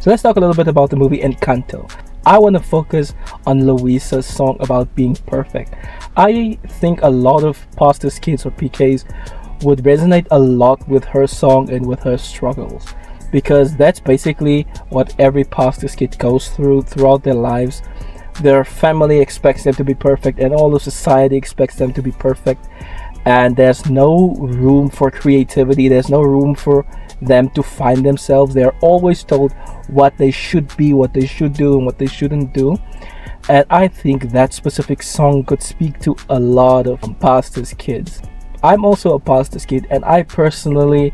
So let's talk a little bit about the movie Encanto. I want to focus on Luisa's song about being perfect. I think a lot of pastors' kids or PKs would resonate a lot with her song and with her struggles, because that's basically what every pastor's kid goes through throughout their lives. Their family expects them to be perfect, and all of society expects them to be perfect, and there's no room for creativity. There's no room for them to find themselves. They're always told what they should be, what they should do, and what they shouldn't do. And I think that specific song could speak to a lot of pastors' kids. I'm also a pastor's kid, and I personally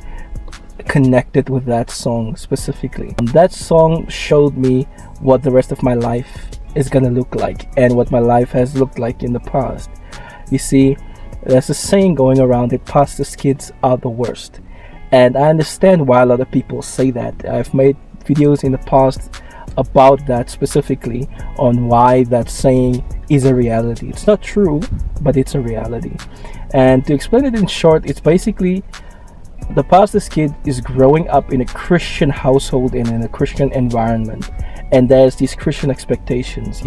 connected with that song specifically. That song showed me what the rest of my life is gonna look like, and what my life has looked like in the past. You see, there's a saying going around that pastors' kids are the worst, and I understand why a lot of people say that. I've made videos in the past about that specifically, on why that saying is a reality. It's not true, but it's a reality. And to explain it in short, it's basically the pastor's kid is growing up in a Christian household and in a Christian environment, and there's these Christian expectations,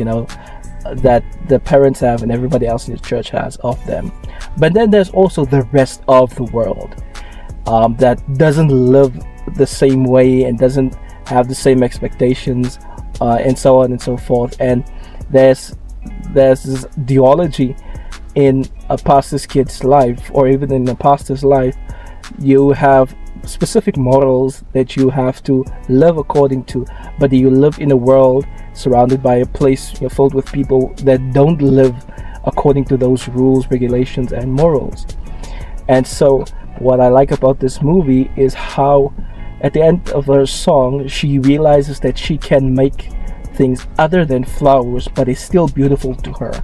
that the parents have and everybody else in the church has of them. But then there's also the rest of the world that doesn't live the same way and doesn't have the same expectations, and so on and so forth. And there's this duology in a pastor's kid's life, or even in a pastor's life. You have specific morals that you have to live according to, but you live in a world surrounded by a place filled with people that don't live according to those rules, regulations, and morals. And so what I like about this movie is how at the end of her song she realizes that she can make things other than flowers, but it's still beautiful to her.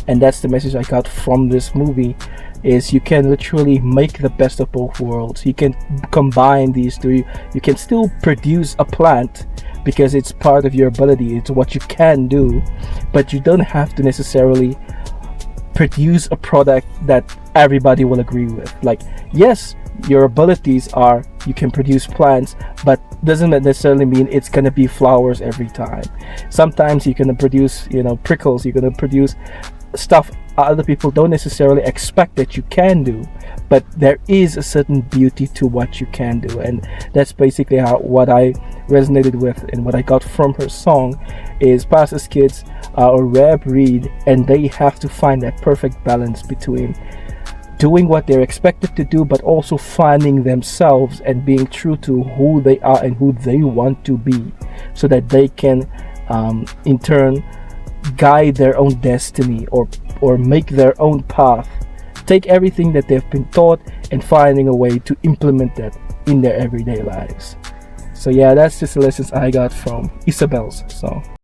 And that's the message I got from this movie, is you can literally make the best of both worlds. You can combine these two. You can still produce a plant because it's part of your ability, it's what you can do, but you don't have to necessarily produce a product that everybody will agree with. Like, yes, your abilities are you can produce plants, but doesn't necessarily mean it's going to be flowers every time. Sometimes you're going to produce prickles, you're going to produce stuff other people don't necessarily expect that you can do, but there is a certain beauty to what you can do. And that's basically what I resonated with, and what I got from her song is pastors' kids are a rare breed, and they have to find that perfect balance between doing what they're expected to do, but also finding themselves and being true to who they are and who they want to be, so that they can in turn guide their own destiny, or make their own path, take everything that they've been taught and finding a way to implement that in their everyday lives. So yeah, that's just the lessons I got from Isabella's song.